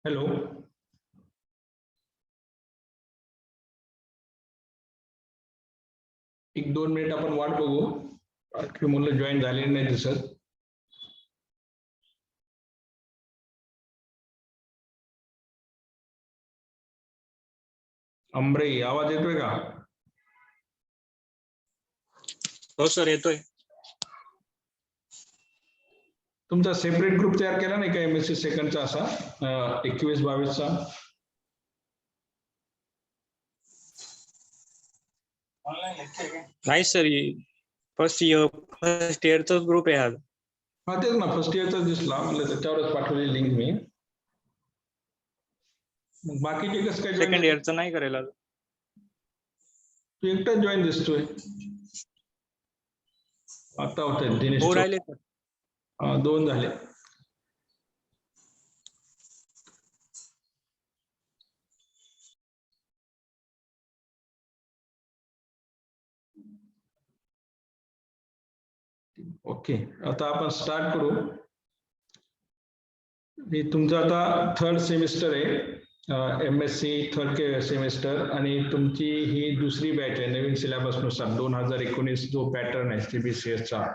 Hello, एक 2 minute आपण वाट बघू. आणखी मुलं जॉईन झालेली नाही दिसत. अमरे, आवाज येतोय का? हो सर, येतोय. तुमचा सेपरेट ग्रुप तयार केला नाही का MSc सेकंडचा असा 21-22चा? नाही सर, फर्स्ट इयरचाच ग्रुप आहे हा. हा तेच ना, फर्स्ट इयरचाच दिसला, म्हणलं त्याच्यावरच पाठवली लिंक मी. मग बाकीचे कसं काय सेकंड इयरचा नाही करायला. तू एकटाच जॉईन दिसतोय. आता होतंय दिनेश. हो, राहिले सर. 2 झाले. ओके, आता आपण स्टार्ट करू. हे तुमचं आता 3rd सेमिस्टर आहे, MSc 3rd सेमिस्टर, आणि तुमची ही दुसरी बॅच आहे नवीन सिलेबस नुसार. 2019 जो पॅटर्न आहे CBCSचा,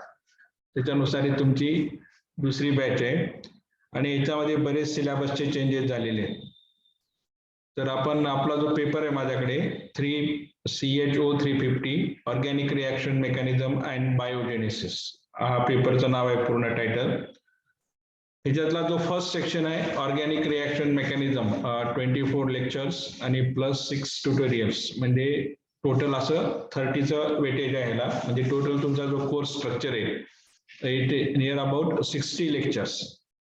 त्याच्यानुसार ही तुमची दुसरी बॅच आहे आणि याच्यामध्ये बरेच सिलेबसचे चेंजेस झालेले आहेत. तर आपण आपला जो पेपर आहे माझ्याकडे 3CHO 350 organic reaction mechanism and biogenesis, हा पेपरचं नाव आहे पूर्ण टायटल. ह्याच्यातला जो फर्स्ट सेक्शन आहे ऑर्गॅनिक रिॲक्शन मेकॅनिझम, 24 लेक्चर्स आणि प्लस 6 ट्युटोरियल्स, म्हणजे टोटल असं 30चं वेटेज आहे ह्याला. म्हणजे टोटल तुमचा जो कोर्स स्ट्रक्चर आहे it near about 60 lectures,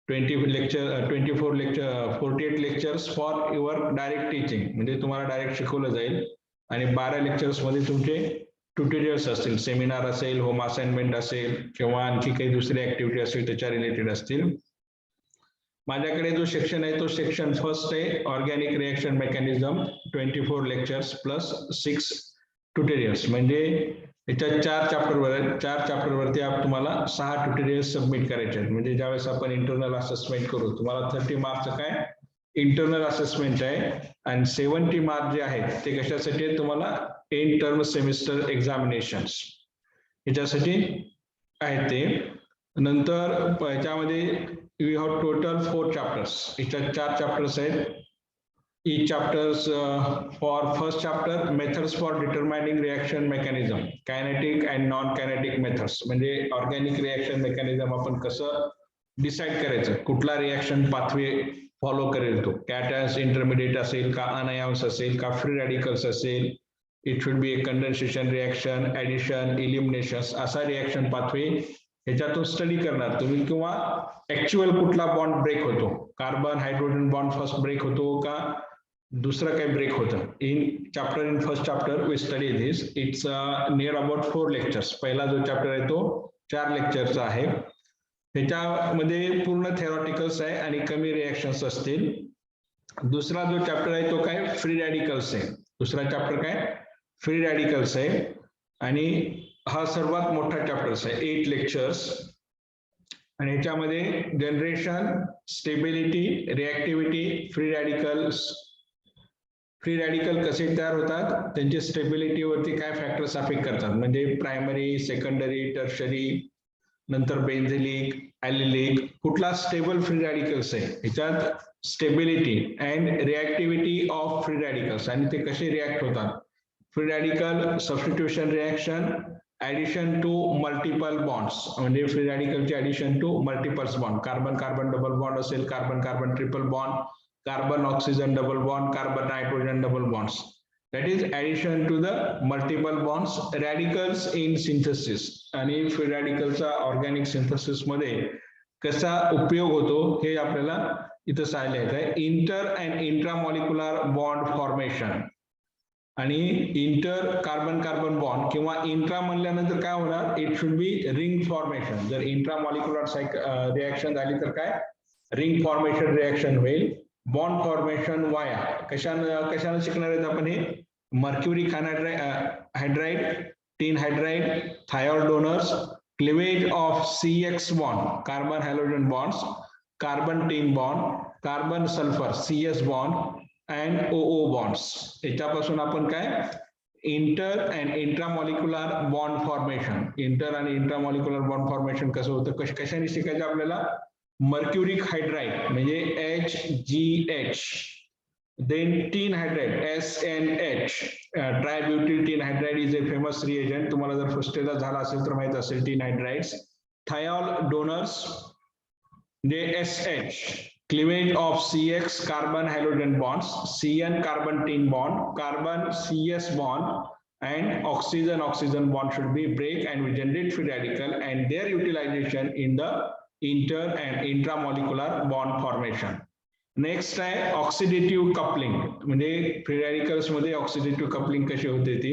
24 lecture 48 lectures for your direct teaching, म्हणजे तुम्हाला डायरेक्ट शिकवलं जाईल. आणि 12 लेक्चर्स मध्ये तुमचे ट्युटोरियल्स असतील, सेमिनार असेल, होम असाइनमेंट असेल किंवा आणखी काही दुसरी ऍक्टिव्हिटी असेल त्याच्या रिलेटेड असतील. माझ्याकडे जो सेक्शन आहे तो सेक्शन फर्स्ट आहे organic reaction mechanism, 24 lectures plus 6 tutorials, म्हणजे याच्या 4 चॅप्टरवरती तुम्हाला 6 ट्युटोरियल्स सबमिट करायचे आहेत. म्हणजे ज्यावेळेस आपण इंटरनल असेसमेंट करू, तुम्हाला 30 मार्कचं काय इंटरनल असेसमेंट आहे आणि 70 मार्क जे आहेत ते कशासाठी आहेत, तुम्हाला एंड टर्म सेमिस्टर एक्झामिनेशन्स याच्यासाठी आहेत ते. नंतर याच्यामध्ये वी हॅव टोटल 4 चॅप्टर्स, याच्यात 4 चॅप्टर्स आहेत. each chapters for first chapter methods for determining reaction mechanism, kinetic and non kinetic methods, म्हणजे ऑर्गॅनिक रिॲक्शन मेकॅनिझम आपण कसं डिसाइड करायचं, कुठला रिॲक्शन पाथवे फॉलो करेल, तो कॅटायन्स इंटरमिडिएट असेल का, अनायन्स असेल का, फ्री रॅडिकल्स असेल, it should B A condensation reaction, addition, elimination, असा रिॲक्शन पाथवे ह्याच्यातून स्टडी करणार तुम्ही. किंवा ऍक्च्युअल कुठला बॉन्ड ब्रेक होतो, carbon hydrogen bond first break होतो का दुसरं काही ब्रेक होतं. In first chapter we study this. It's near about 4 lectures. पहिला जो चॅप्टर आहे तो 4 लेक्चरचा आहे. ह्याच्यामध्ये पूर्ण थेरॉटिकल्स आहे आणि कमी रिॲक्शन्स असतील. दुसरा जो चॅप्टर आहे तो काय फ्री रॅडिकल्स आहे. दुसरा चॅप्टर काय फ्री रॅडिकल्स आहे आणि हा सर्वात मोठा चॅप्टर्स आहे, 8 लेक्चर्स. आणि ह्याच्यामध्ये जनरेशन, स्टेबिलिटी, रिॲक्टिव्हिटी, फ्री रॅडिकल कसे तयार होतात, त्यांची स्टेबिलिटीवरती काय फॅक्टर्स अफेक्ट करतात, म्हणजे प्रायमरी, सेकंडरी, टर्शरी, नंतर बेन्झिलिक, ॲलिलिक, कुठला स्टेबल फ्री रॅडिकल्स आहे, ह्याच्यात stability and reactivity of free radicals आणि ते कसे रिॲक्ट होतात. Free radical substitution reaction, addition to multiple bonds, म्हणजे फ्री रॅडिकलचे addition to multiples bond, carbon carbon double bond असेल, carbon carbon triple bond, carbon oxygen double bond, carbon nitrogen double bonds, that is addition to the multiple bonds, radicals in synthesis, आणि free रॅडिकलचा organic synthesis मध्ये कसा उपयोग होतो हे आपल्याला इथं सांगितलं आहे. Inter and intramolecular bond formation आणि इंटर कार्बन कार्बन बॉन्ड किंवा इंट्रा म्हणल्यानंतर काय होणार, it should be ring formation. जर इंट्रामॉलिक्युलर रिॲक्शन झाली तर काय रिंग फॉर्मेशन रिॲक्शन होईल. बॉन्ड फॉर्मेशन वाया कशाने शिकणार आहेत आपण, हे mercuric hydride, tin hydride, thiol donors, cleavage of CX bond, carbon halogen bonds, carbon tin bond, carbon sulfur CS bond and OO bonds. याच्यापासून आपण काय inter and intramolecular bond formation, inter आणि intramolecular bond formation कसं होतं, कशाने शिकायचं आपल्याला, mercuric hydride म्हणजे HGH, then tin hydride SNH, tributyl tin hydride is a famous reagent. तुम्हाला जर फर्स्ट इयरला झाला असेल तर माहित असेल tin hydrides. Thiol donors J SH, cleavage of CX carbon halogen bonds, CN carbon tin bond, carbon CS bond and oxygen oxygen bond should be break and we generate free radical and their utilization in the inter and intramolecular bond formation. Next आहे oxidative coupling, म्हणजे free radicals मध्ये oxidative coupling कशी होते ती.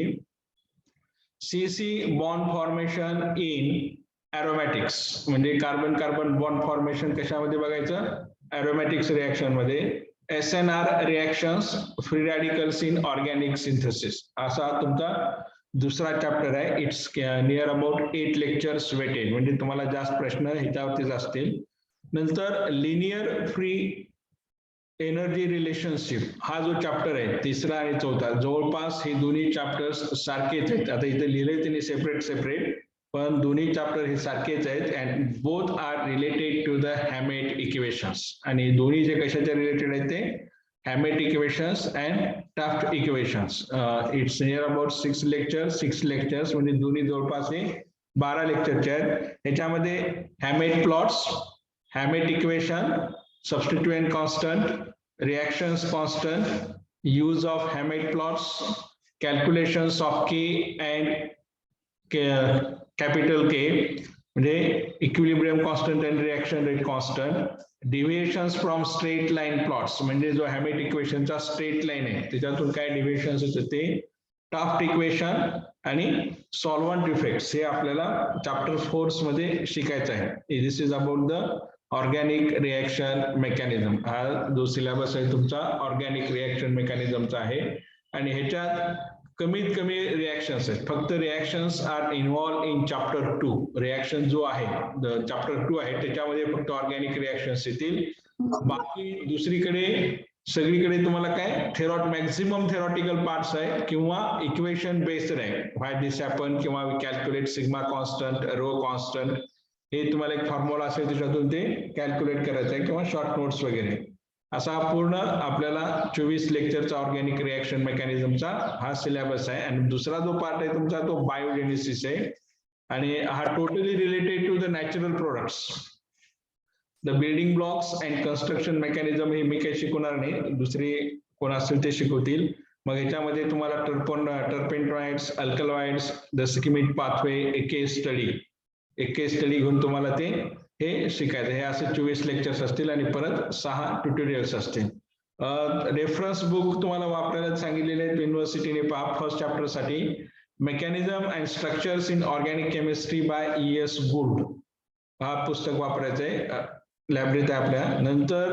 CC bond formation in aromatics, म्हणजे carbon carbon bond formation कशामध्ये बघायचं, aromatics reaction मध्ये. SNR reactions, free radicals in organic synthesis, असा तुमचा दुसरा चॅप्टर आहे. It's near about 8 lectures weighted, म्हणजे तुम्हाला जास्त प्रश्न ह्याच्यावरतीच असतील. नंतर लिनियर फ्री एनर्जी रिलेशनशिप हा जो चॅप्टर आहे तिसरा आणि चौथा, जवळपास हे दोन्ही चॅप्टर्स सारखेच आहेत. आता इथे लिहिलंय त्यांनी सेपरेट, पण दोन्ही चॅप्टर हे सारखेच आहेत and both are related to the Hammett equations. आणि दोन्ही जे कशाच्या रिलेटेड आहेत ते Hammett equations and Taft equations. It's near about 6 lectures, म्हणजे दोन्ही जवळपास हे 12 लेक्चरचे आहेत. ह्याच्यामध्ये Hammett plots, Hammett equation, substituent constant, reactions constant, use of Hammett plots, calculations of K and capital K, म्हणजे equilibrium constant and reaction rate constant, deviations from straight line plots, म्हणजे जो Hammett equation चा straight line आहे त्याच्यातून काय deviations होते ते, tuft equation आणि सॉल्व्हंट इफेक्ट्स हे आपल्याला चॅप्टर 4 मध्ये शिकायचं आहे. This is about the organic reaction mechanism. हा जो सिलेबस आहे तुमचा ऑर्गॅनिक रिएक्शन मेकॅनिझमचा आहे आणि ह्याच्यात कमीत कमी रिएक्शन्स आहेत. फक्त reactions are involve in chapter 2. Reaction जो आहे चॅप्टर 2 आहे त्याच्यामध्ये फक्त ऑर्गॅनिक रिएक्शन्स येतील. बाकी दुसरीकडे सगळीकडे तुम्हाला काय मॅक्झिमम थेरॉटिकल पार्ट्स आहे किंवा इक्वेशन बेस्ड आहे. व्हाय दिस हॅपन किंवा we calculate sigma constant, rho constant, हे तुम्हाला एक फॉर्म्युला असेल त्याच्यातून ते कॅल्क्युलेट करायचं आहे किंवा शॉर्ट नोट्स वगैरे. असा पूर्ण आपल्याला 24 लेक्चरचा ऑर्गॅनिक रिएक्शन मेकॅनिझमचा हा सिलेबस आहे. आणि दुसरा जो पार्ट आहे तुमचा तो बायोजेनेसिस आहे आणि हा totally related to the natural products. The building blocks and construction mechanism हे मी काही शिकवणार नाही, दुसरे कोण असतील ते शिकवतील. मग ह्याच्यामध्ये तुम्हाला टर्पेंटॉइड्स, अल्कलॉइड्स, द स्किमिक पाथवे, एक केस स्टडी घेऊन तुम्हाला ते हे शिकायचं. हे असे 24 लेक्चर्स असतील आणि परत 6 ट्युटोरियल्स असतील. रेफरन्स बुक तुम्हाला वापरायला सांगितलेले आहेत युनिव्हर्सिटीने. पहा, फर्स्ट चॅप्टर साठी mechanism and structures in organic chemistry bye ES good हा पुस्तक वापरायचं आहे, लायब्ररीत आहे आपल्या. नंतर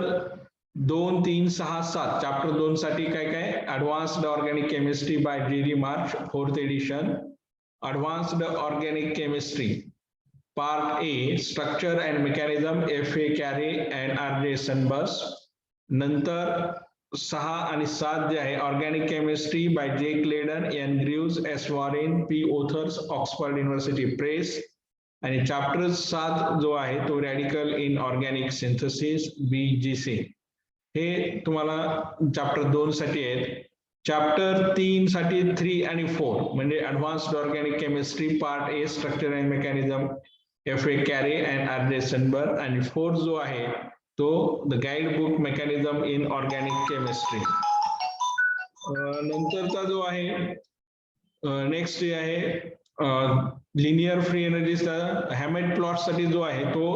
2, 3, 6, 7 चॅप्टर 2 साठी काय advanced organic chemistry by GD मार्च 4th edition, advanced organic chemistry Part A, Structure and Mechanism, F.A. Carey and R.J. Sunbus. नंतर 6 आणि 7 जे आहे organic chemistry bye J. Claydon, N. Greaves, S. Warren, P. Authors, Oxford University Press. आणि chapter 7 जो आहे तो radical इन organic synthesis BGC. हे तुम्हाला chapter 2 साठी आहेत. चॅप्टर 3 साठी 3 आणि 4 म्हणजे advanced organic chemistry part A, structure and mechanism, F.A. Carey and R.J. Sunbus. आणि 4 जो आहे तो the guide book mechanism in organic chemistry. नंतरचा जो आहे नेक्स्ट जे आहे लिनियर फ्री एनर्जीचा हॅमेट प्लॉट साठी जो आहे तो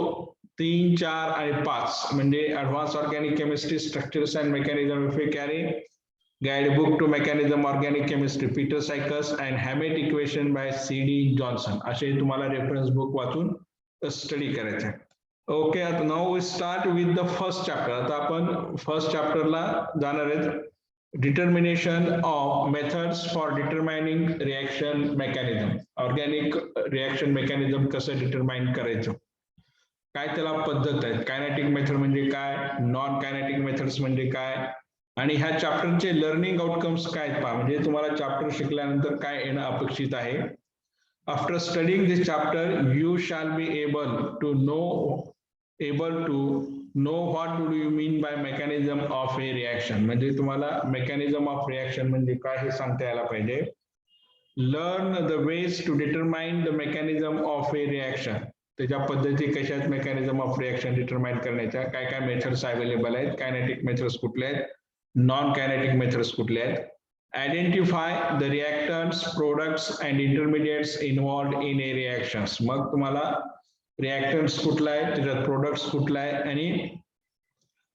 3, 4 आणि 5 म्हणजे advance organic chemistry, structures and mechanism, F.A. Carey, guide book to mechanism organic chemistry, Peter Sykes and Hammett equation by C.D. Johnson. असे तुम्हाला रेफरन्स बुक वाचून स्टडी करायचं आहे. ओके, आता now we start with the first chapter. आता आपण first चॅप्टरला जाणार आहेत. Determination of methods for determining reaction mechanism. Organic reaction mechanism कसं डिटरमाइन करायचं. काय त्याला पद्धत आहेत, कायनेटिक मेथड म्हणजे काय, नॉन कायनेटिक मेथड्स म्हणजे काय, आणि ह्या चॅप्टरचे लर्निंग आउटकम्स काय आहेत पहा. म्हणजे तुम्हाला चॅप्टर शिकल्यानंतर काय येणं अपेक्षित आहे. After studying this chapter you shall B able to know what do you mean by mechanism of a reaction. म्हणजे तुम्हाला मेकॅनिझम ऑफ रिएक्शन म्हणजे काय हे सांगता यायला पाहिजे. Learn the ways to determine the mechanism of a reaction. त्याच्या पद्धती कशा आहेत मेकॅनिझम ऑफ रिएक्शन डिटरमाइन करण्याच्या, काय काय मेथड्स अवेलेबल आहेत, कायनेटिक मेथड्स कुठले आहेत, नॉन कायनेटिक मेथड्स कुठले आहेत. Identify the reactants, products and intermediates involved in a reactions. मग तुम्हाला रिएक्टंट्स कुठला आहे, त्याच्यात प्रोडक्ट्स कुठला आहे आणि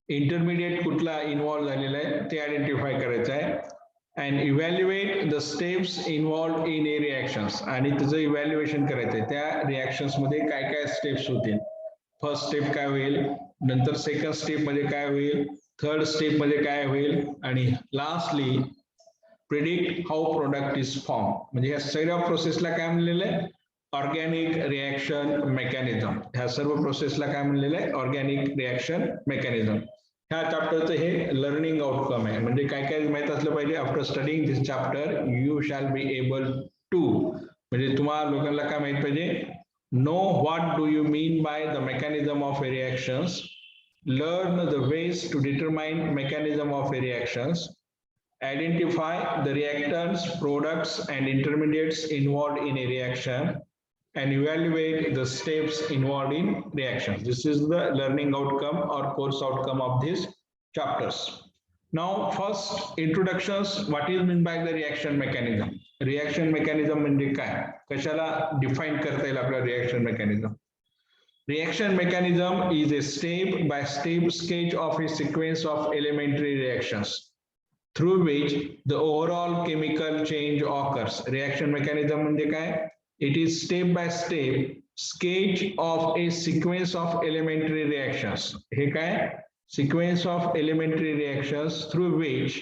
इंटरमिडिएट कुठला इन्व्हॉल्व झालेला आहे ते आयडेंटिफाय करायचं आहे. And evaluate the steps involved in a reactions. आणि त्याचं इव्हॅल्युएशन करायचं आहे, त्या रिएक्शन्स मध्ये काय काय स्टेप्स होतील. फर्स्ट स्टेप काय होईल, नंतर सेकंड स्टेप मध्ये काय होईल, थर्ड स्टेप मध्ये काय होईल, आणि lastly predict how product is form. म्हणजे या सगळ्या प्रोसेसला काय म्हणलेलं आहे, ऑर्गॅनिक रिएक्शन मेकॅनिझम. ह्या सर्व प्रोसेसला काय म्हणलेलं आहे, ऑर्गॅनिक रिएक्शन मेकॅनिझम. ह्या चॅप्टरचं हे लर्निंग आउटकम आहे. म्हणजे काय काय माहित असलं पाहिजे. After studying this chapter you shall be able to, म्हणजे तुम्हाला लोकांना काय माहित पाहिजे, know what do you mean by the mechanism of a reactions, learn the ways to determine mechanism of a reactions, identify the reactants, products and intermediates involved in a reaction, and evaluate the steps involved in reaction. This is the learning outcome or course outcome of these chapters. Now first introductions, what is meant by the reaction mechanism. Reaction mechanism म्हणजे काय, कशाला define करता येईल आपला reaction mechanism. Reaction mechanism is a step by step sketch of a sequence of elementary reactions through which the overall chemical change occurs. Reaction mechanism म्हणजे काय, it is step by step sketch of a sequence of elementary reactions. हे काय, sequence of elementary reactions through which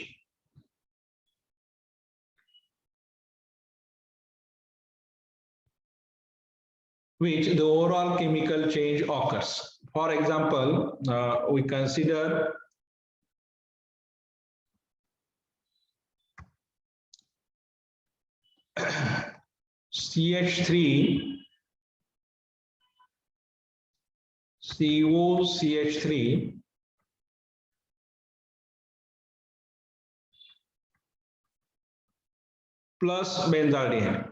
the overall chemical change occurs. For example, we consider CH3, COCH3 plus benzaldehyde.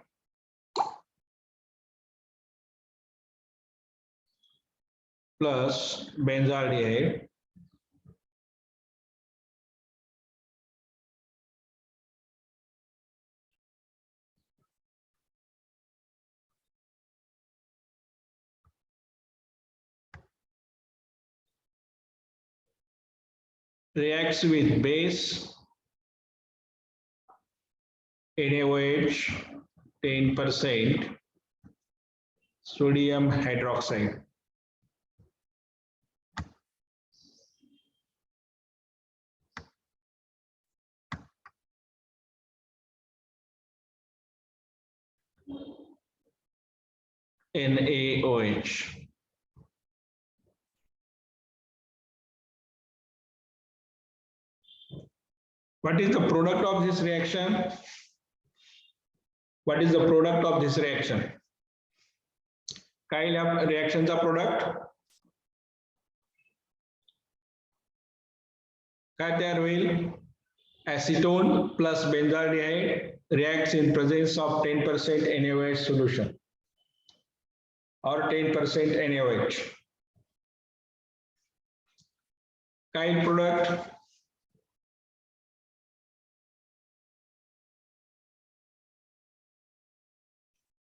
Plus benzaldehyde reacts with base NaOH 10% sodium hydroxide. NaOH. What is the product of this reaction? What is the product of this reaction? काय reaction चा product? काय तयार होईल? Acetone plus benzaldehyde reacts in presence of 10% NaOH solution or 10% NaOH. Kind product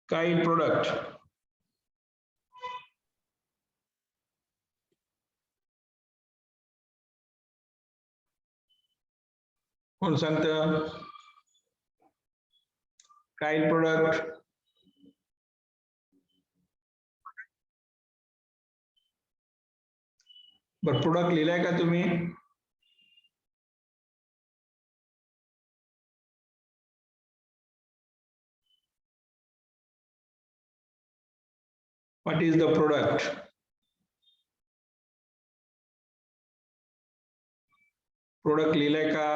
kind product कोण सांगतं? kind product बर product लिहिलाय का तुम्ही? What is the product? Product लिहिलंय का?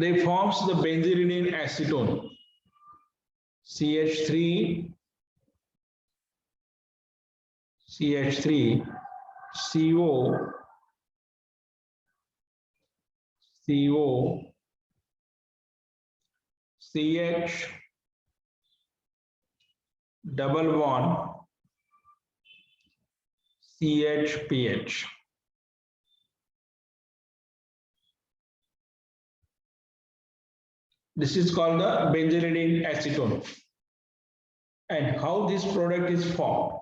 They forms the benzene acetone, CH3, CO, CH, double bond, CH. This is called the benzene acetone. And how this product is formed?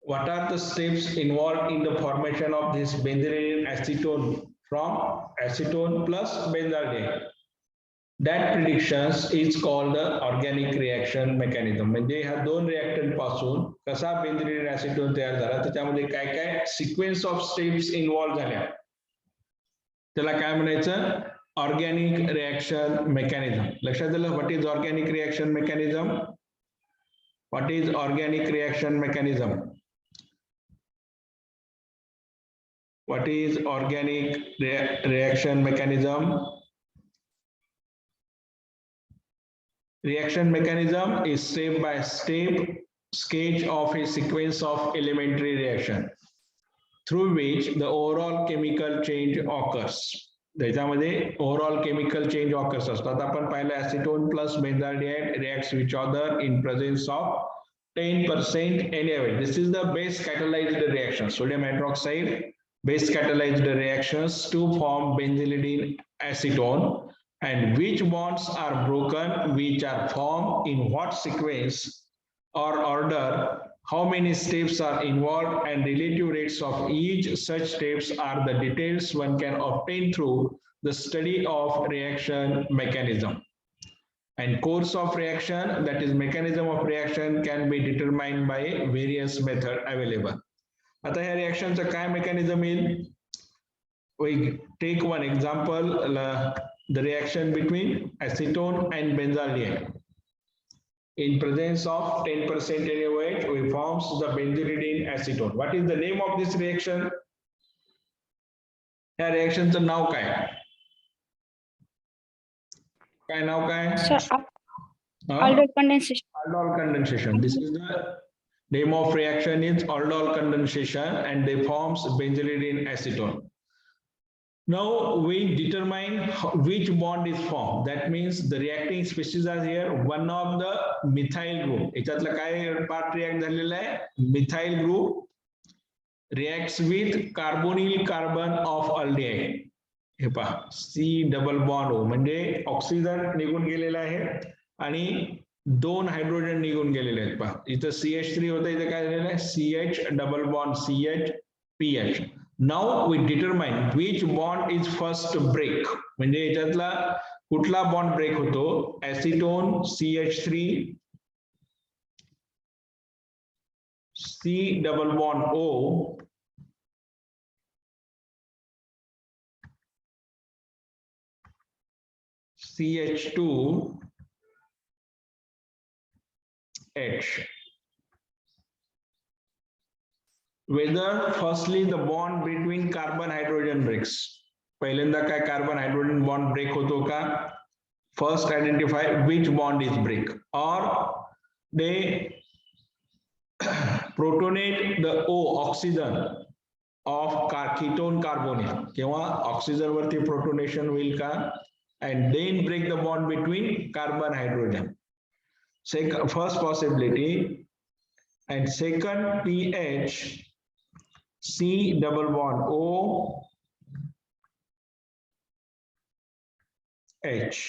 What are the steps involved in the formation of this benzene acetone from acetone plus benzaldehyde? That predictions is called the organic reaction mechanism. म्हणजे ह्या दोन reactant पासून कसा बेंझिलीन ऍसिटोन तयार झाला, त्याच्यामध्ये काय काय सिक्वेन्स ऑफ स्टेप्स इन्व्हॉल्व झाल्या, त्याला काय म्हणायचं? Organic reaction mechanism. लक्षात आलं? What is organic reaction mechanism? What is organic reaction mechanism? What is organic reaction mechanism? Reaction mechanism is step by step sketch of a sequence of elementary reaction through which the overall chemical change occurs. त्याच्यामध्ये overall chemical change occurs असतात. आपण पाहिलं acetone plus benzaldehyde reacts with each other in presence of 10% NaOH. This is the base catalyzed reaction. Sodium hydroxide base catalyzed reactions to form benzaldehyde acetone, and which bonds are broken, which are formed in what sequence or order, how many steps are involved, and relative rates of each such steps are the details one can obtain through the study of reaction mechanism. And course of reaction, that is mechanism of reaction, can be determined by various methods available. आता ह्या रिएक्शनचं काय mechanism येईल? We take one example, the reaction between acetone and benzaldehyde. In presence of 10% NaOH, we forms the benzaldehyde acetone. What is the name of this reaction? ह्या रिएक्शनचं नाव काय? काय नाव काय? Aldol condensation. Aldol condensation. This is the name of reaction is aldol condensation, and they forms benzaldehyde acetone. Now we determine which bond is formed. That means the reacting species are here. One of the methyl group. याच्यातला काय part react झालेला आहे? Methyl group reacts with carbonyl carbon of aldehyde. हे पहा, C double bond O म्हणजे oxygen निघून गेलेला आहे आणि दोन हायड्रोजन निघून गेलेले आहेत. पहा, इथं CH3 होतं, इथं काय झालेलं आहे? CH double bond CH. Now we determine which bond is first break. म्हणजे याच्यातला कुठला बॉन्ड ब्रेक होतो? ऍसिटोन CH3, C double bond O, CH2, H. Whether firstly the bond between carbon hydrogen breaks. पहिल्यांदा काय कार्बन हायड्रोजन बॉन्ड ब्रेक होतो का? First identify which bond is break, or they protonate the O oxygen of ketone carbonyl. किंवा oxygen वरती protonation होईल का? And then break the bond between carbon hydrogen. First possibility, and second pH, C double bond O, H.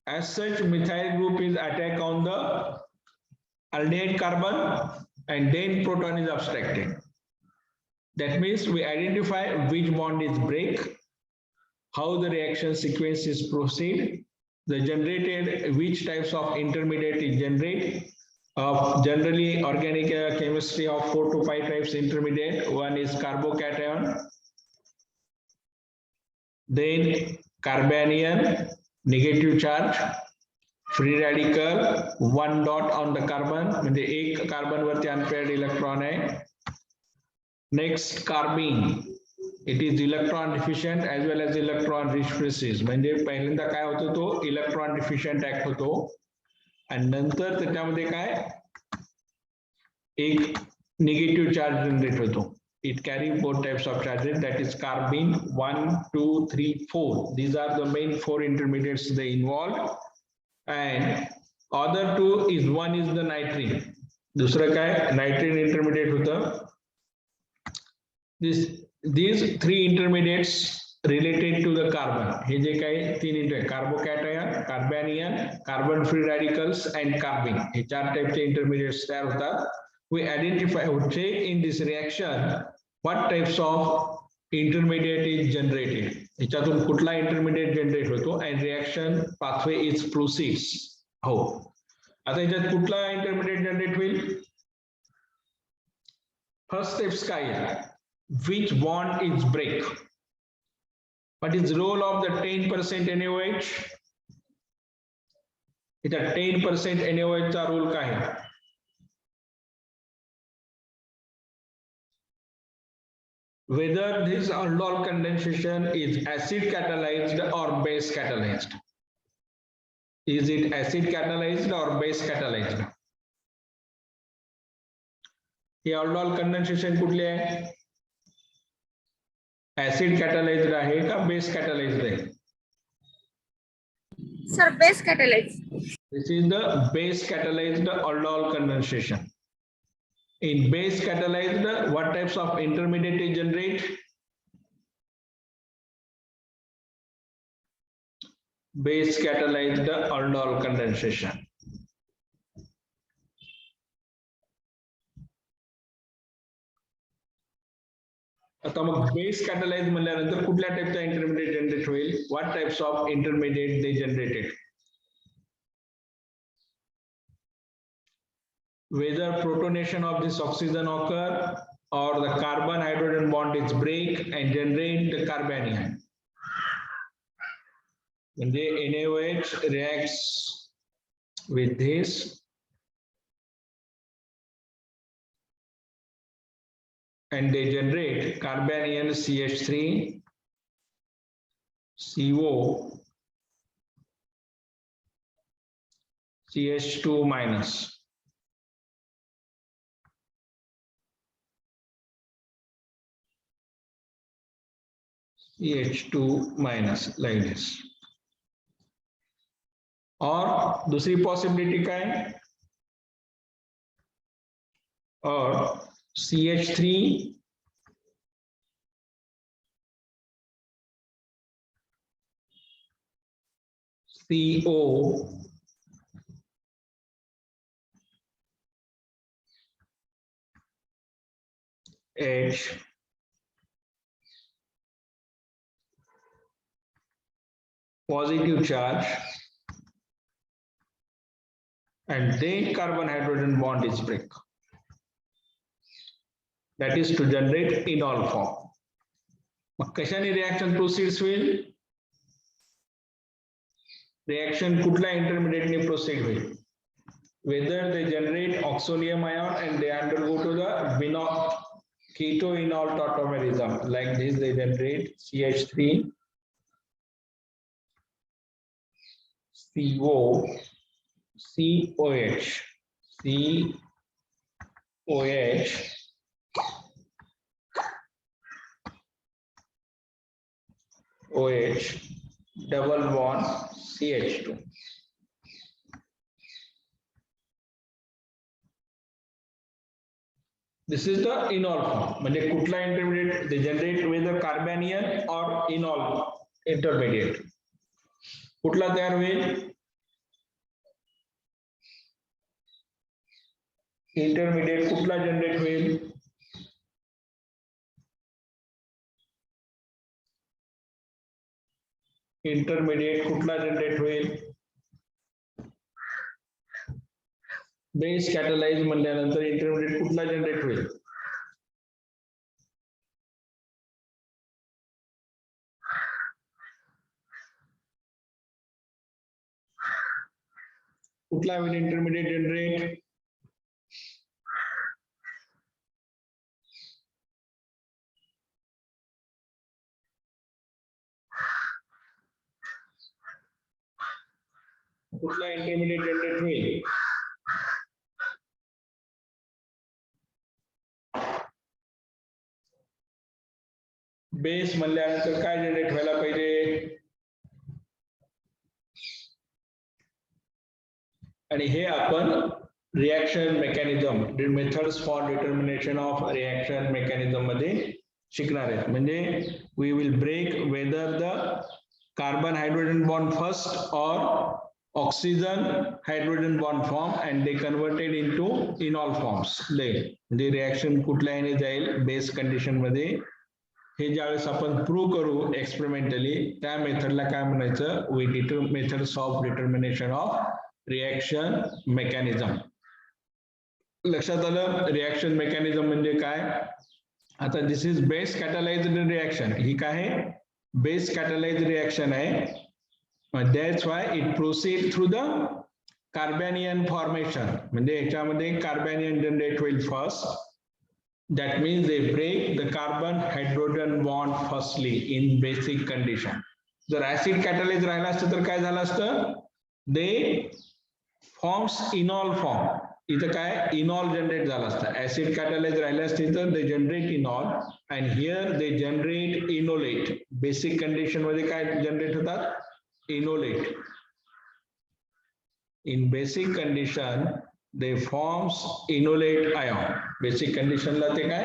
As such, methyl group is attack on the aldehyde carbon, and then proton is abstracted. That means we identify which bond is break, how the reaction sequences proceed, the generated, which types of intermediate is generated. Generally, organic chemistry of 4 to 5 types intermediate. One is carbocation, then carbanion, negative charge, free radical, one dot on the carbon, म्हणजे एक carbon वरती unpaired electron आहे. Next carbene, it is electron deficient as well as electron rich species. म्हणजे पहिल्यांदा काय होतो तो electron deficient act होतो आणि नंतर त्याच्यामध्ये काय एक निगेटिव्ह चार्ज जनरेट होतो. It carries both types of charges, that is carbene 1, 2, 3, 4. These are the main 4 intermediates they involved. And other two is one is the nitrine. दुसरं काय nitrine intermediate होतं. These 3 intermediates related to the carbon. हे जे काही 3 inter carbocation, carbanion, carbon free radicals and carbene. हे 4 टाइपचे intermediates तयार होतात. We identify or check in this reaction what types of intermediate is generated. ह्याच्यातून कुठला intermediate generate होतो and reaction pathway is proceeds. हो. आता ह्याच्यात कुठला intermediate generate होईल? First steps काय आहे? Which bond is break? What is role of the 10% NaOH? ह्याच्यात 10% NaOH चा रोल काय आहे? Whether this aldol condensation is acid catalyzed or base catalyzed. Is it acid catalyzed or base catalyzed? Hey aldol condensation कुठले आहे? Acid catalyzed आहे का base catalyzed आहे? Sir, base catalyzed. This is the base catalyzed aldol condensation. In base catalyzed, what types of intermediate is generate? Base catalyzed aldol condensation. आता मग base catalyzed म्हणल्यानंतर कुठल्या टाइपचा intermediate generate होईल? What types of intermediate they generated? Whether protonation of this oxygen occur or the carbon hydrogen bond is break and generate the carbanion. म्हणजे NaOH reacts with this and they generate carbanion CH3, CO, CH2 minus. CH2 minus like this. और दूसरी possibility क्या है? और CH3 CO H positive charge and then carbon hydrogen bond is break. That is to generate enol form. मग कशाने reaction proceeds होईल? Reaction कुठल्या intermediate ने proceed होईल? Whether they generate oxonium ion and they undergo to the keto-enol tautomerism. Like this, they generate CH3, CO, COH, COH, OH, double bond CH2. This is the enol form. म्हणजे कुठला intermediate they generate whether carbanion or enol intermediate. कुठला तयार होईल? Intermediate कुठला generate होईल? Intermediate कुठला generate होईल? Base catalyzed म्हणल्यानंतर intermediate कुठला generate होईल? कुठला विल इंटरमिडिएट जनरेट? कुठला इंटरमिडिएट जनरेट होईल? बेस म्हणल्यानंतर काय जनरेट व्हायला पाहिजे? आणि हे आपण reaction mechanism, methods for determination of reaction mechanism मध्ये शिकणार आहेत. म्हणजे we will break whether the carbon hydrogen bond first or oxygen hydrogen bond form and they converted into enol forms. म्हणजे रिएक्शन कुठल्याने जाईल बेस कंडिशन मध्ये, हे ज्यावेळेस आपण प्रूव्ह करू एक्सपेरिमेंटली, त्या मेथडला काय म्हणायचं? Methods of determination of reaction mechanism. लक्षात आलं? रिएक्शन मेकॅनिझम म्हणजे काय? आता this is base catalysed reaction. ही काय आहे? बेस कॅटलाइज्ड रिएक्शन आहे. That's why it proceed through the carbanion formation. म्हणजे याच्यामध्ये कार्बॅनियन जनरेट होईल first. That means they break the carbon hydrogen bond firstly in basic condition. जर acid कॅटलाइज राहिला असतं तर काय झालं असतं? They forms enol form. इथं काय? इनॉल जनरेट झालं असतं. ऍसिड कॅटलाइज राहिले असते तर they generate enol and here they generate enolate. Basic condition मध्ये काय जनरेट होतात? enolate. In basic condition they forms enolate ion. Basic condition ला ते काय?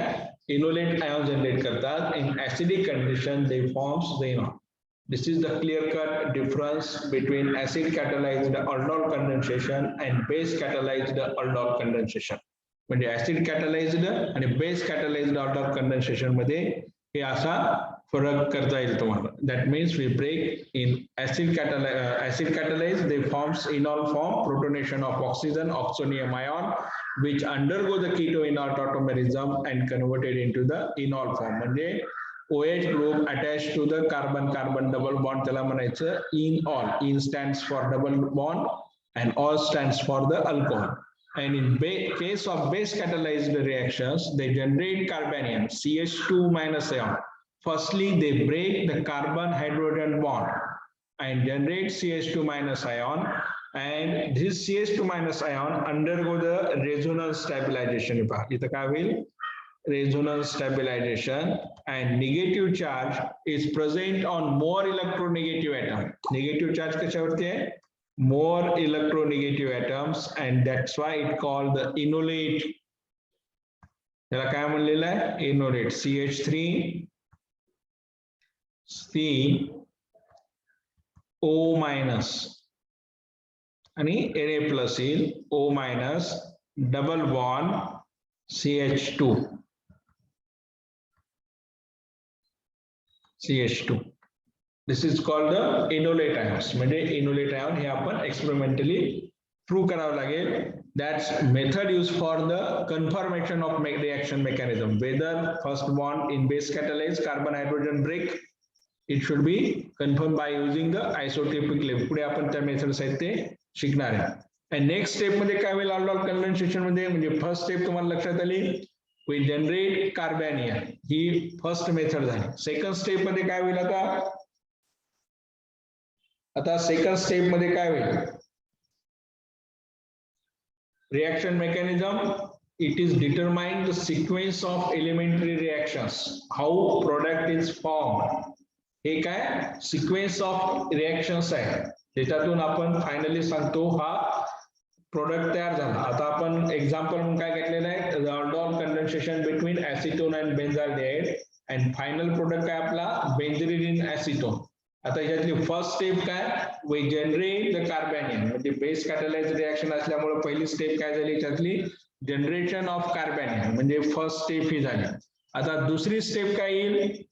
enolate ion generate करतात. In acidic condition they forms the enol. This is the clear cut difference between acid catalyzed aldol condensation and base catalyzed aldol condensation. म्हणजे acid catalyzed आणि base catalyzed aldol condensation मध्ये हे असा फरक करता येईल तुम्हाला. That means we break in acid catalyzed they forms enol form, protonation of oxygen, oxonium ion, which undergo the keto-enol tautomerism and converted into the enol form. म्हणजे OH group attached to the carbon double bond त्याला म्हणायचं enol. En stands for double bond and ol stands for the alcohol. And in case of base catalyzed reactions, they generate carbanium CH2 minus ion. Firstly, they break the carbon hydrogen bond and generate CH2 minus ion. And this CH2 minus ion undergo the resonance stabilization. इथं काय होईल? Resonance stabilization, and negative charge is present on more electronegative atom. Negative charge कशावरती आहे? More electronegative atoms, and that's why it called the enolate. त्याला काय म्हणलेलं आहे? Enolate. CH3 C O minus आणि Na plus येईल O minus double bond CH2. CH2. This is called the enolate ions. म्हणजे enolate ion हे आपण experimentally prove करावं लागेल. That's method used for the confirmation of reaction mechanism. Whether first bond in base catalyzed carbon hydrogen break, it should be confirmed by using the isotopic level. पुढे आपण त्या methods आहेत ते शिकणार आहे. And next step मध्ये काय होईल aldol condensation मध्ये? म्हणजे फर्स्ट स्टेप तुम्हाला लक्षात आली, we generate carbanium. He first method झाली. सेकंड स्टेप मध्ये काय होईल? आता सेकंड स्टेप मध्ये काय होईल? Reaction mechanism, it is determined the sequence of elementary reactions, how product is formed. हे काय? सिक्वेन्स ऑफ रिएक्शन्स आहे, त्याच्यातून आपण फायनली सांगतो हा प्रोडक्ट तयार झाला. आता आपण एक्झाम्पल म्हणून काय घेतलेलं आहे? aldol condensation between acetone and benzaldehyde and final product काय आपला? Benzylidene acetone. आता याच्यातली फर्स्ट स्टेप काय? We generate the carbanion. म्हणजे बेस कॅटलाइज्ड रिएक्शन असल्यामुळे पहिली स्टेप काय झाली त्यातली? Generation of carbanion. म्हणजे फर्स्ट स्टेप ही झाली. आता दुसरी स्टेप काय येईल?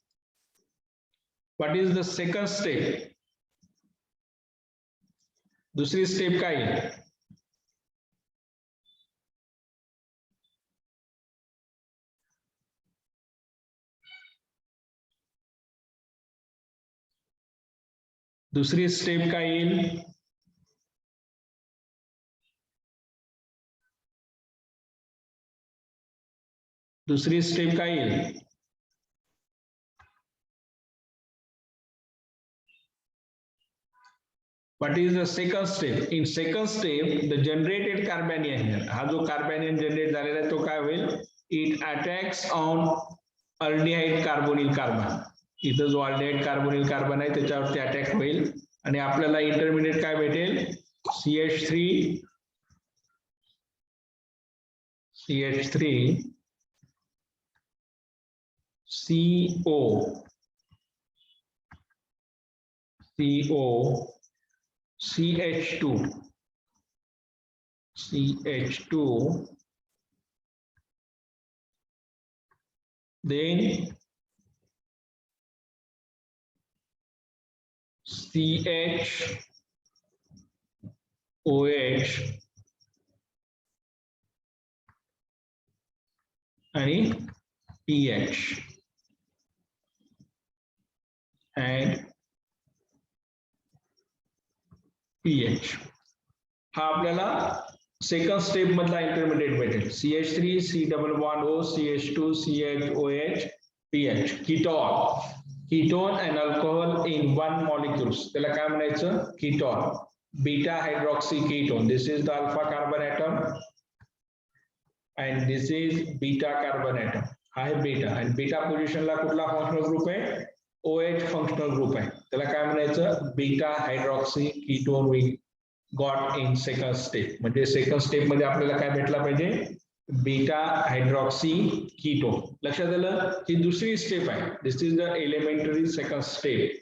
What is the second step? दुसरी स्टेप काय येईल? दुसरी स्टेप काय येईल? दुसरी स्टेप काय येईल? What is the second step? In second step, the generated carbanion here, हा जो carbanion generate झालेला आहे तो काय होईल? It attacks on aldehyde carbonyl carbon. इथं जो aldehyde carbonyl carbon आहे त्याच्यावरती अटॅक होईल आणि आपल्याला इंटरमिडिएट काय भेटेल? CH3 CH2 then CHOH आणि pH and pH हा आपल्याला सेकंड स्टेप मधला इंटरमिडिएट भेटेल. CH3 C double bond O CH2 CHOH pH ketone and alcohol in one molecules त्याला काय म्हणायचं? Ketone. Beta hydroxy ketone. This is the alpha carbon atom and this is beta carbon atom. हा आहे beta आणि beta पोझिशनला कुठला functional group आहे? OH functional group आहे. त्याला काय म्हणायचं? Beta hydroxy ketone we got in second step. म्हणजे सेकंड स्टेप मध्ये आपल्याला काय भेटला पाहिजे? Beta hydroxy ketone. लक्षात आलं? ही दुसरी स्टेप आहे. This is the elementary second step.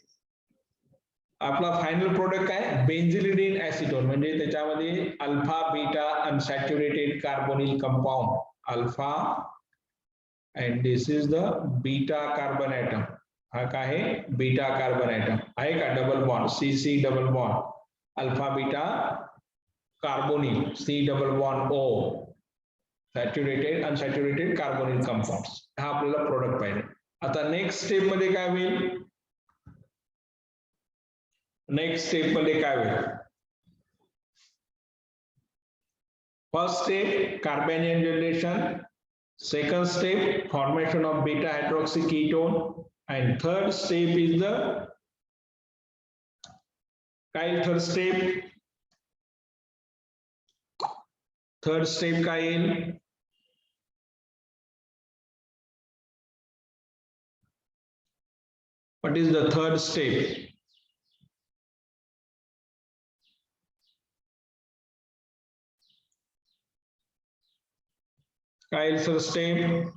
आपला फायनल प्रोडक्ट काय? Benzylidene acetone. म्हणजे त्याच्यामध्ये alpha beta unsaturated carbonyl compound alpha and this is the beta carbon atom. हा काय आहे? बीटा कार्बन ॲटम आहे का? Double bond CC double bond alpha beta carbonyl C double bond O saturated unsaturated carbonyl compounds. हा आपल्याला product पाहिजे. आता next step मध्ये काय होईल? नेक्स्ट स्टेप मध्ये काय होईल? First step carbanion generation, second step formation of beta hydroxy ketone and third step is the third step काय येईल? What is the third step? काय येईल third step?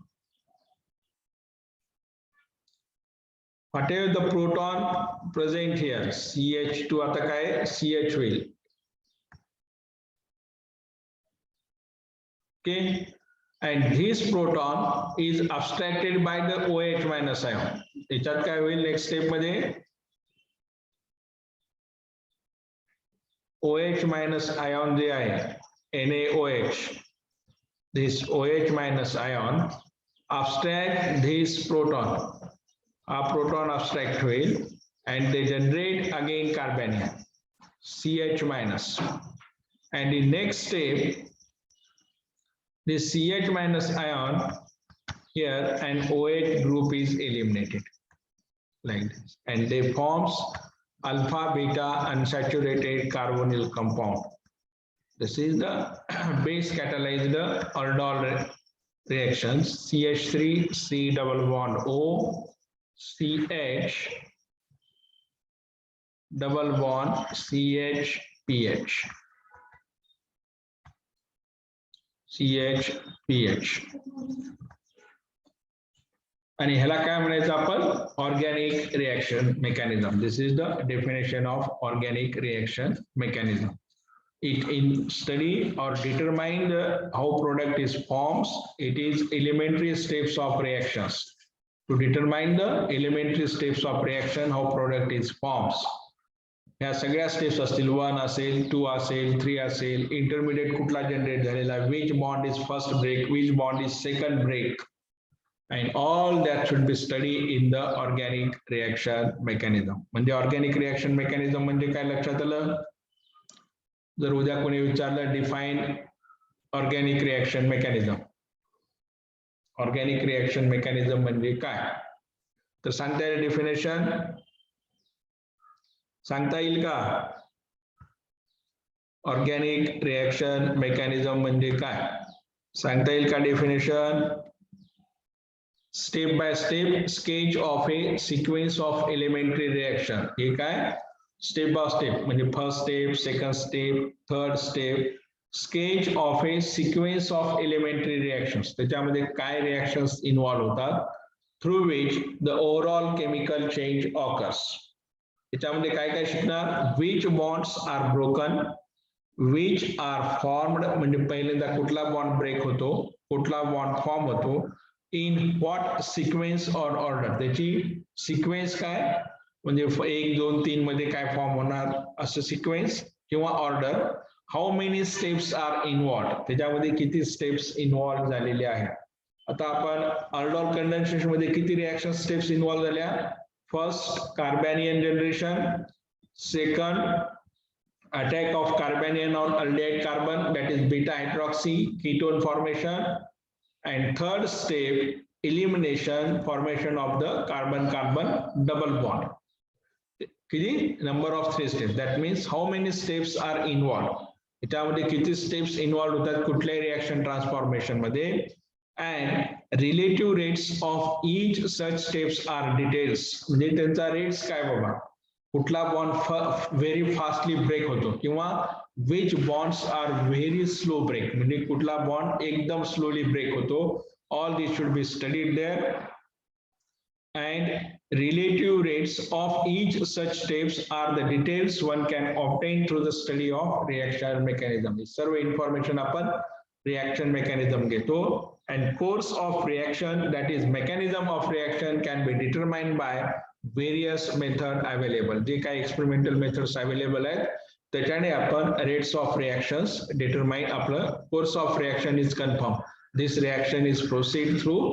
Whatever the proton present here, CH2 आता काय? CH होईल. Okay, and this proton is abstracted by the OH minus ion. याच्यात काय होईल? नेक्स्ट स्टेप मध्ये OH minus ion जे आहे NaOH, this OH minus ion abstract this proton. A proton abstract will and they generate again carbanion CH minus, and in next step this CH minus ion here and OH group is eliminated like this, and they forms alpha beta unsaturated carbonyl compound. This is the base catalyzed aldol reactions. CH3 C double bond O CH double bond CH pH आणि ह्याला काय म्हणायचं आपण? Organic reaction mechanism. This is the definition of organic reaction mechanism. It in study or determine how product is forms. It is elementary steps of reactions. To determine the elementary steps of reaction, how product is forms. ह्या सगळ्या steps असतील. 1 असेल, 2 असेल, 3 असेल. Intermediate कुठला generate झालेला, which bond is first break, which bond is second break, and all that should be studied in the organic reaction mechanism. म्हणजे organic reaction mechanism म्हणजे काय? लक्षात आलं? जर उद्या कोणी विचारलं define organic reaction mechanism, organic reaction mechanism म्हणजे काय? तर सांगता येईल डेफिनेशन सांगता येईल का? ऑर्गॅनिक रिएक्शन मेकॅनिझम म्हणजे काय सांगता येईल का definition? Step by step sketch of a sequence of elementary reaction. हे काय? स्टेप बाय स्टेप म्हणजे first step, second step, third step, sketch of a sequence of elementary reactions. त्याच्यामध्ये काय रिएक्शन्स इन्व्हॉल्व होतात through which the overall chemical change occurs. त्याच्यामध्ये काय काय शिकणार? Which bonds are broken, which are formed म्हणजे पहिल्यांदा कुठला बॉन्ड ब्रेक होतो, कुठला बॉन्ड फॉर्म होतो, in what sequence or order. त्याची सिक्वेन्स काय म्हणजे 1, 2, 3 मध्ये काय फॉर्म होणार असं सिक्वेन्स किंवा order. How many steps are involve, त्याच्यामध्ये किती स्टेप्स इन्व्हॉल्व झालेले आहेत. आता आपण aldol कंडेन्सेशन मध्ये किती रिएक्शन स्टेप्स इन्व्हॉल्व झाल्या? First carbanion generation, second attack of carbanion on aldehyde carbon, that is beta hydroxy ketone formation, and third step elimination, formation of the carbon carbon double bond. किती? number of 3 steps. That means how many steps are involved. याच्यामध्ये किती steps involve होतात कुठल्याही reaction transformation मध्ये, and relative rates of each such steps are details. म्हणजे त्यांचा rates काय बाबा, कुठला बॉन्ड व्हेरी फास्टली ब्रेक होतो किंवा which bonds are very slow break म्हणजे कुठला बॉन्ड एकदम स्लोली ब्रेक होतो. All this should be studied there. And relative rates of each such steps are the details one can obtain through the study of reaction mechanism. सर्व information आपण reaction mechanism घेतो. And course of reaction, that is mechanism of reaction, can be determined by various method available. जे काही experimental methods available आहेत त्याच्याने आपण rates of reactions determine. आपलं course of reaction is confirmed. This reaction is proceed through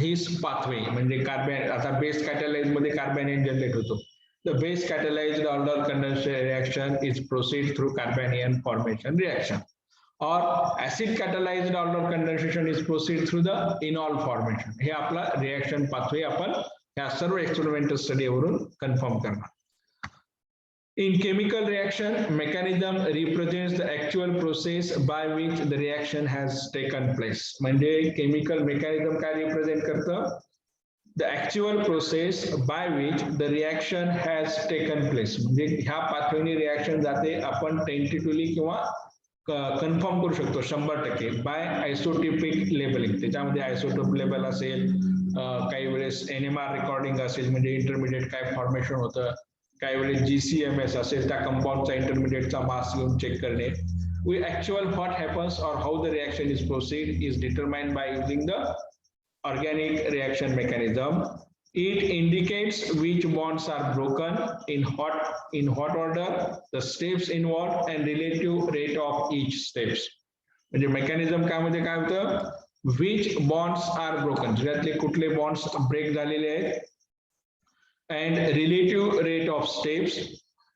this pathway. म्हणजे carbon आता base कॅटलाइज मध्ये कार्बॅनियन generate होतो. The base catalyzed aldol condensation reaction is proceed through carbanion formation reaction. Or acid catalyzed aldol condensation is proceed through the enol formation. हे आपला reaction pathway आपण या सर्व experimental study वरून confirm करणार. In chemical reaction, mechanism represents the actual process by which the reaction has taken place. म्हणजे chemical mechanism काय represent करतं? The actual process by which the reaction has taken place. म्हणजे ह्या पाथवेने reaction जाते आपण tentatively किंवा confirm करू शकतो 100% बाय आयसोटोपिक लेबलिंग. त्याच्यामध्ये आयसोटोप लेबल असेल, काही वेळेस NMR रेकॉर्डिंग असेल म्हणजे इंटरमिडिएट काय फॉर्मेशन होतं, काही वेळेस GCMS असेल त्या कंपाऊंडचा इंटरमिडिएटचा मास घेऊन चेक करणे. We actual what happens or how the reaction is proceed is determined by using the organic reaction mechanism. It indicates which bonds are broken in what order, the steps involved, and relative rate of each steps. म्हणजे mechanism काय मध्ये काय होतं? which bonds are broken, ज्यातले कुठले bonds break झालेले आहेत, and relative rate of steps,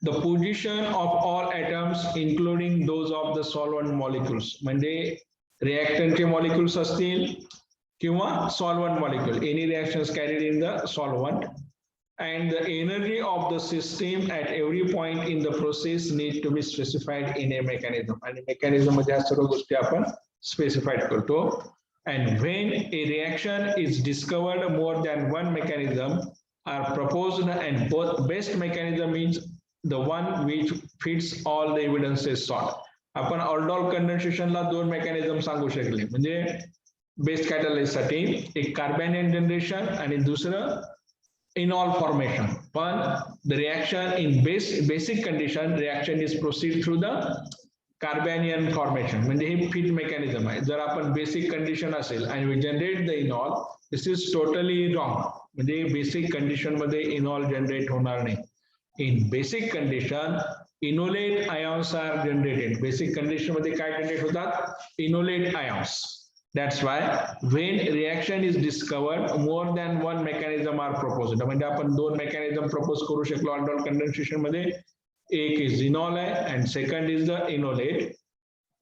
the position of all atoms including those of the solvent molecules. म्हणजे reactant चे molecules असतील किंवा solvent molecule, any reactions carried in the solvent, and the energy of the system at every point in the process need to be specified in a mechanism. आणि mechanism मध्ये या सर्व गोष्टी आपण specified करतो. And when a reaction is discovered, more than one mechanism are proposed, and both best mechanism is the one which fits all the evidences sought. आपण aldol condensation ला 2 mechanism सांगू शकले. म्हणजे बेस कॅटलाइज साठी एक कार्बॅनियन जनरेशन आणि दुसरं enol formation. पण the reaction in basic condition reaction is proceed through the carbanion formation. म्हणजे हे फिट मेकॅनिझम आहे. जर आपण बेसिक कंडिशन असेल आणि we generate the enol, this is totally wrong. म्हणजे बेसिक कंडिशन मध्ये इनॉल जनरेट होणार नाही. In basic condition enolate ions are generated. Basic condition मध्ये काय जनरेट होतात? Enolate ions. That's why when reaction is discovered, more than one mechanism are proposed. म्हणजे आपण 2 mechanism propose करू शकलो aldol कंडेन्सेशन मध्ये. एक इज इनॉल आहे and second is the enolate.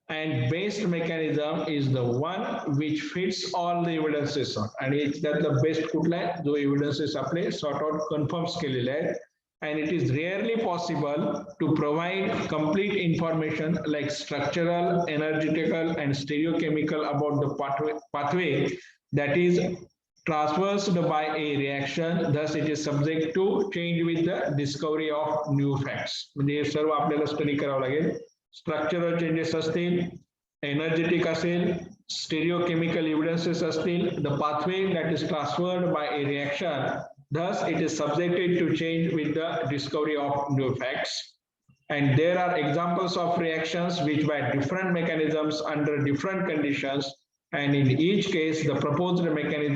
and based mechanism is the one which fits all the evidences on. आणि त्यातला best कुठला आहे जो एव्हिडन्सेस आपले सॉर्ट आउट कन्फर्म्स केलेले आहेत. And it is rarely possible to provide complete information like structural, energetical, and stereochemical about the pathway that is traversed by a reaction. Thus, it is subject to change with the discovery of new facts. म्हणजे सर्व आपल्याला study करावं लागेल. Structural changes असतील, energetic असेल, stereochemical evidences असतील, the pathway that is transferred by a reaction. Thus, it is subjected to change with the discovery of new facts. And there are examples of reactions which by different mechanisms under different conditions. And in each case, the proposed mechanism